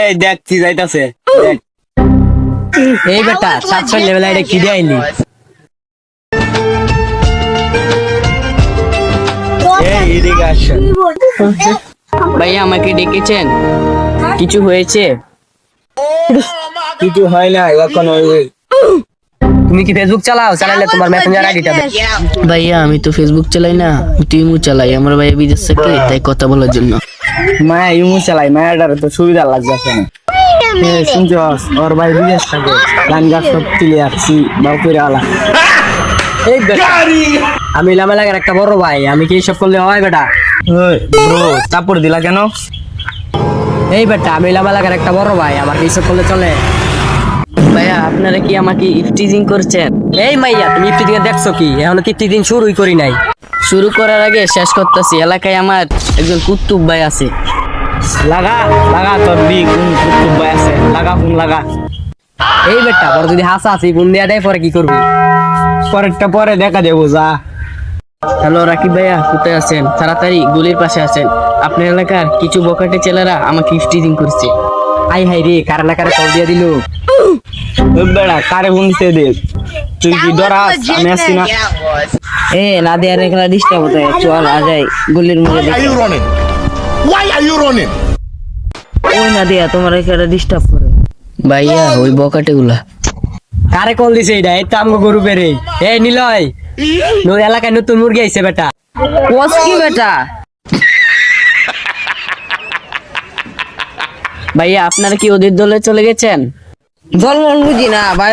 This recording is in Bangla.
এই দেখ কি যাইতাছে দেখ। এই বেটা 700 লেভেল আইডি কি দেয়নি? এই এদিকে আসেন। ভাইয়া আমাকে ডেকেছেন, কিছু হয়েছে? কিছু হয় না এখন ওই তুমি কি ফেসবুক চালাও? চালালে তোমার মেসেঞ্জার আইডিটা দাও। ভাইয়া আমি তো ফেসবুক চালাই না, ইমো চালাই। আমার ভাইয়া বিদেশ থেকে, তাই কথা বলার জন্য। মায়া ইমু চালাই, মায়াটার তো সুবিধা লাগছে না। শুনছস ওর ভাই বিদেশ থাকে, গান গাছ সব তুলে আসছি বাপুরে আলা। এই বেটা আমি লামেলাগের একটা বড় ভাই, আমি কি সব করলে হয় বেটা? ওই ব্রো চাপড় দিলা কেন? এই বেটা আমি লামেলাগের একটা বড় ভাই, আমার কি সব করলে চলে? ভাইয়া আপনারা কি আমাকে ইফটিজিং করছেন? এই মাইয়া তুমি ইফটিজিং দেখছো কি? এখনো কি ইফটিজিং শুরুই করি নাই। শুরু করার আগে শেষ করতেছি। এলাকায় আমার একজন কুতুব ভাই আছে। লাগা লাগা তোর বি কোন কুতুব ভাই আছে, লাগা ফোন লাগা। এই বেটা বড় যদি হাসা আছি ফোন দিয়া দেয় পরে কি করবি? পরেরটা পরে দেখা যাবো যা। হ্যালো রাকিব ভাইয়া, কোথায় আছেন? তাড়াতাড়ি গুলির পাশে আছেন। আপনার এলাকার কিছু বকাটে ছেলেরা আমাকে ইফটিজিং করছে। আই হাই রে, কারা না কারা কল দিয়া দিল। ওই বেড়া কারে ফোন দিতে দে, তুই কি ডরাস? আমি আসছি না। এ না দেয়া রেখা ডিস্টার্ব হতে চল আজাই গুলির মুখে Why are you running? Why are you running? ওই না দেয়া তোমার এখানে ডিস্টার্ব করে। ভাইয়া ওই বকাটে গুলা কারে কল দিছে এটা? এই তো আমগো গরু বেরে। এ নিলয় নই এলাকায় নতুন মুরগি আইছে বেটা। কোস কি বেটা? ভাইয়া আপনারা কি ওদের দলে চলে গেছেন? দল মন বুঝি না ভাই।